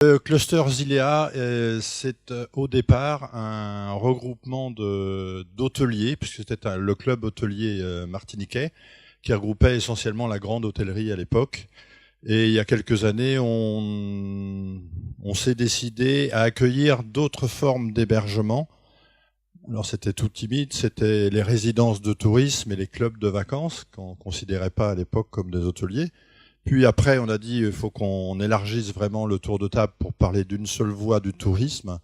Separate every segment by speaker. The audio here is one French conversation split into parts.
Speaker 1: Le cluster Zilea, c'est au départ un regroupement d'hôteliers, puisque c'était le club hôtelier martiniquais, qui regroupait essentiellement la grande hôtellerie à l'époque. Et il y a quelques années, on s'est décidé à accueillir d'autres formes d'hébergement. Alors c'était tout timide, c'était les résidences de tourisme et les clubs de vacances, qu'on considérait pas à l'époque comme des hôteliers. Puis après, on a dit il faut qu'on élargisse vraiment le tour de table pour parler d'une seule voie du tourisme.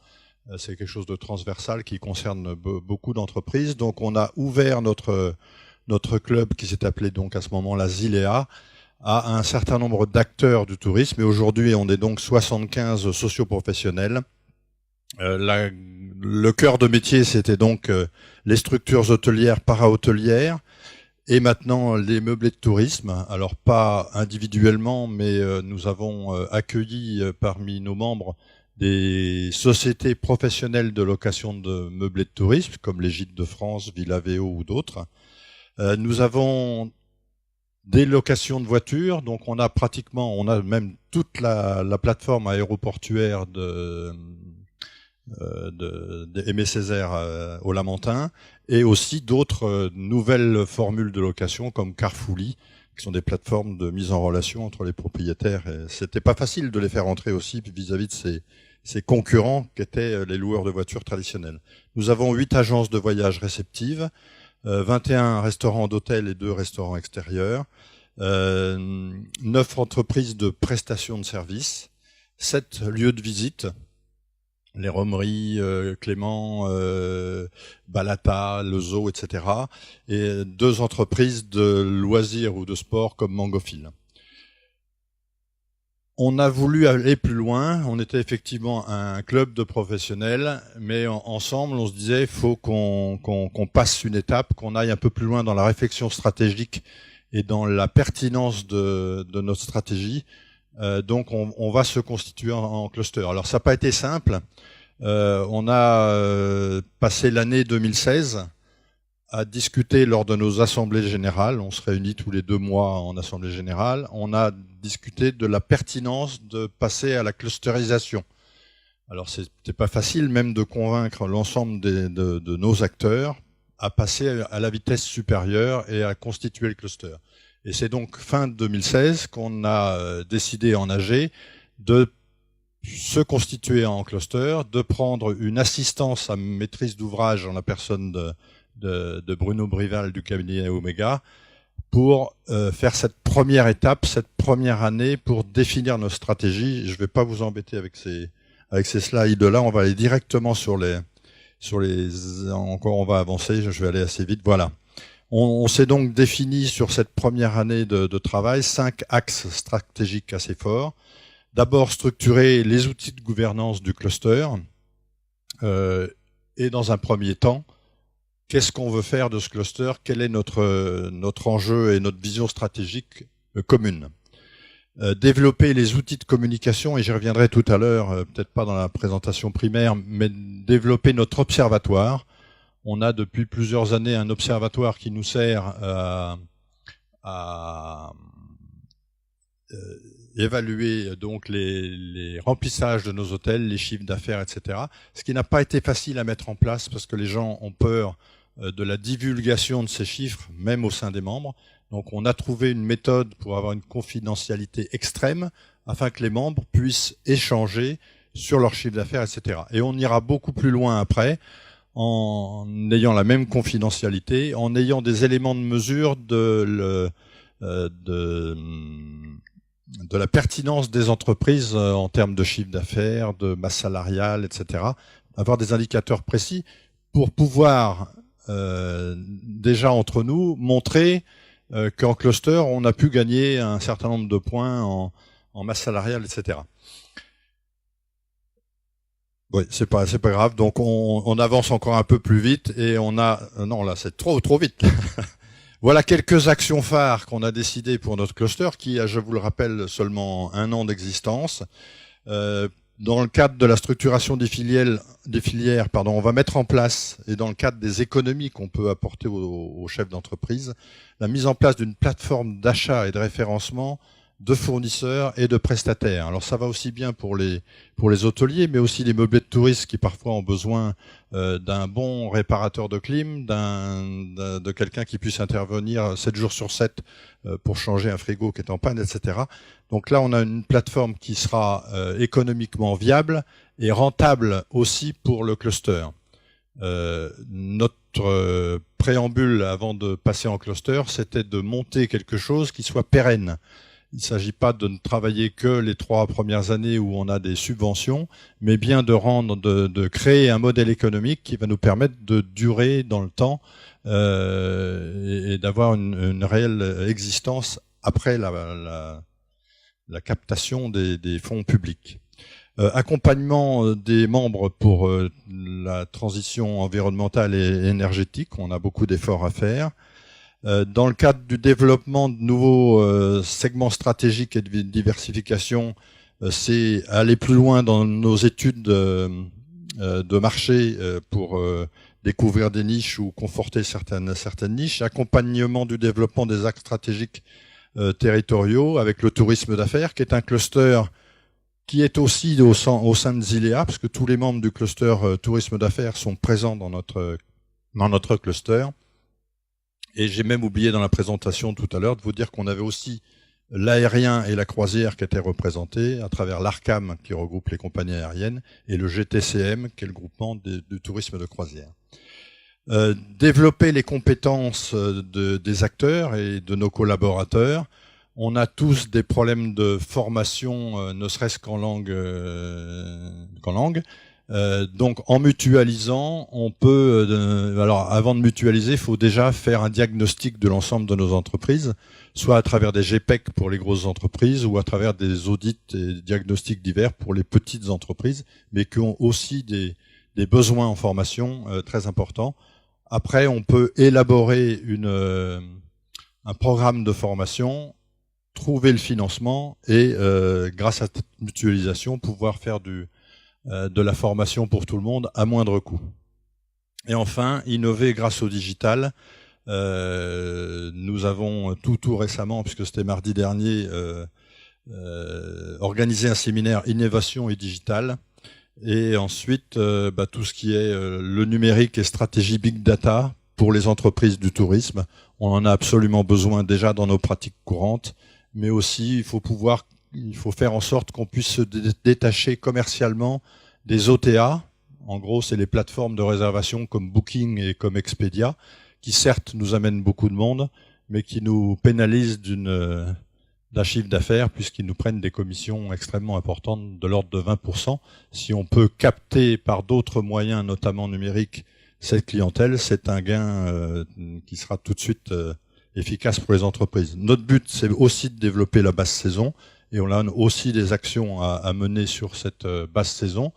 Speaker 1: C'est quelque chose de transversal qui concerne beaucoup d'entreprises. Donc on a ouvert notre club qui s'est appelé donc à ce moment-là Zilea à un certain nombre d'acteurs du tourisme. Et aujourd'hui, on est donc 75 socioprofessionnels. Le cœur de métier, c'était donc les structures hôtelières, para-hôtelières. Et maintenant, les meublés de tourisme, alors pas individuellement, mais nous avons accueilli parmi nos membres des sociétés professionnelles de location de meublés de tourisme, comme les Gîtes de France, Villa Véo ou d'autres. Nous avons des locations de voitures, donc on a même toute la plateforme aéroportuaire de Aimé Césaire au Lamentin, et aussi d'autres nouvelles formules de location comme Carfully, qui sont des plateformes de mise en relation entre les propriétaires. Et c'était pas facile de les faire entrer aussi vis-à-vis de ces concurrents qui étaient les loueurs de voitures traditionnels. Nous avons 8 agences de voyage réceptives, 21 restaurants d'hôtel et 2 restaurants extérieurs, 9 entreprises de prestations de services, 7 lieux de visite, les Romeries, Clément, Balata, le Zoo, etc. Et 2 entreprises de loisirs ou de sport comme Mangophile. On a voulu aller plus loin. On était effectivement un club de professionnels, mais ensemble, on se disait il faut qu'on passe une étape, qu'on aille un peu plus loin dans la réflexion stratégique et dans la pertinence de notre stratégie. Donc, on va se constituer en cluster. Alors, ça n'a pas été simple. On a passé l'année 2016 à discuter lors de nos assemblées générales. On se réunit tous les 2 mois en assemblée générale. On a discuté de la pertinence de passer à la clusterisation. Alors, c'était pas facile même de convaincre l'ensemble de nos acteurs à passer à la vitesse supérieure et à constituer le cluster. Et c'est donc fin 2016 qu'on a décidé en AG de se constituer en cluster, de prendre une assistance à maîtrise d'ouvrage en la personne de Bruno Brival du cabinet Omega pour faire cette première étape, cette première année pour définir nos stratégies. Je ne vais pas vous embêter avec ces slides-là, on va aller directement encore on va avancer, je vais aller assez vite, voilà. On s'est donc défini sur cette première année de travail 5 axes stratégiques assez forts. D'abord, structurer les outils de gouvernance du cluster et dans un premier temps, qu'est-ce qu'on veut faire de ce cluster? Quel est notre enjeu et notre vision stratégique commune? Développer les outils de communication, et j'y reviendrai tout à l'heure, peut-être pas dans la présentation primaire, mais développer notre observatoire. On a depuis plusieurs années un observatoire qui nous sert à évaluer donc les remplissages de nos hôtels, les chiffres d'affaires, etc. Ce qui n'a pas été facile à mettre en place parce que les gens ont peur de la divulgation de ces chiffres, même au sein des membres. Donc on a trouvé une méthode pour avoir une confidentialité extrême afin que les membres puissent échanger sur leur chiffre d'affaires, etc. Et on ira beaucoup plus loin après en ayant la même confidentialité, en ayant des éléments de mesure de la pertinence des entreprises en termes de chiffre d'affaires, de masse salariale, etc. Avoir des indicateurs précis pour pouvoir déjà entre nous montrer qu'en cluster, on a pu gagner un certain nombre de points en masse salariale, etc. Oui, c'est pas grave. Donc on avance encore un peu plus vite et on a non là c'est trop vite. Voilà quelques actions phares qu'on a décidées pour notre cluster qui a, je vous le rappelle, seulement 1 an d'existence. Dans le cadre de la structuration des filières, on va mettre en place, et dans le cadre des économies qu'on peut apporter aux chefs d'entreprise, la mise en place d'une plateforme d'achat et de référencement de fournisseurs et de prestataires. Alors ça va aussi bien pour les hôteliers, mais aussi les meublés de tourisme qui parfois ont besoin d'un bon réparateur de clim, de quelqu'un qui puisse intervenir 7 jours sur 7 pour changer un frigo qui est en panne, etc. Donc là, on a une plateforme qui sera économiquement viable et rentable aussi pour le cluster. Notre préambule avant de passer en cluster, c'était de monter quelque chose qui soit pérenne. Il ne s'agit pas de ne travailler que les 3 premières années où on a des subventions, mais bien de créer un modèle économique qui va nous permettre de durer dans le temps et d'avoir une réelle existence après la captation des fonds publics. Accompagnement des membres pour la transition environnementale et énergétique, on a beaucoup d'efforts à faire. Dans le cadre du développement de nouveaux segments stratégiques et de diversification, c'est aller plus loin dans nos études de marché pour découvrir des niches ou conforter certaines niches. Accompagnement du développement des axes stratégiques territoriaux avec le tourisme d'affaires, qui est un cluster qui est aussi au sein de Zilea, parce que tous les membres du cluster tourisme d'affaires sont présents dans notre cluster. Et j'ai même oublié dans la présentation tout à l'heure de vous dire qu'on avait aussi l'aérien et la croisière qui étaient représentés à travers l'ARCAM qui regroupe les compagnies aériennes et le GTCM qui est le groupement du tourisme de croisière. Développer les compétences des acteurs et de nos collaborateurs. On a tous des problèmes de formation, ne serait-ce qu'en langue. Donc, en mutualisant, on peut. Alors, avant de mutualiser, il faut déjà faire un diagnostic de l'ensemble de nos entreprises, soit à travers des GPEC pour les grosses entreprises, ou à travers des audits et diagnostics divers pour les petites entreprises, mais qui ont aussi des besoins en formation très importants. Après, on peut élaborer un programme de formation, trouver le financement et grâce à cette mutualisation pouvoir faire de la formation pour tout le monde à moindre coût. Et enfin, innover grâce au digital. Nous avons tout récemment, puisque c'était mardi dernier, organisé un séminaire innovation et digital. Et ensuite, tout ce qui est le numérique et stratégie big data pour les entreprises du tourisme. On en a absolument besoin déjà dans nos pratiques courantes. Mais aussi, il faut faire en sorte qu'on puisse se détacher commercialement des OTA. En gros, c'est les plateformes de réservation comme Booking et comme Expedia, qui certes nous amènent beaucoup de monde, mais qui nous pénalisent d'un chiffre d'affaires puisqu'ils nous prennent des commissions extrêmement importantes de l'ordre de 20%. Si on peut capter par d'autres moyens, notamment numériques, cette clientèle, c'est un gain qui sera tout de suite efficace pour les entreprises. Notre but, c'est aussi de développer la basse saison et on a aussi des actions à mener sur cette basse saison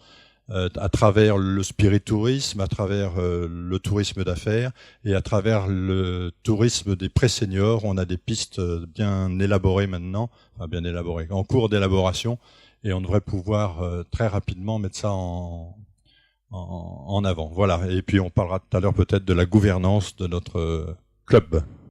Speaker 1: à travers le spirit tourisme, à travers le tourisme d'affaires et à travers le tourisme des pré-seniors. On a des pistes bien élaborées maintenant, enfin bien élaborées, en cours d'élaboration et on devrait pouvoir très rapidement mettre ça en avant. Voilà. Et puis on parlera tout à l'heure peut-être de la gouvernance de notre club.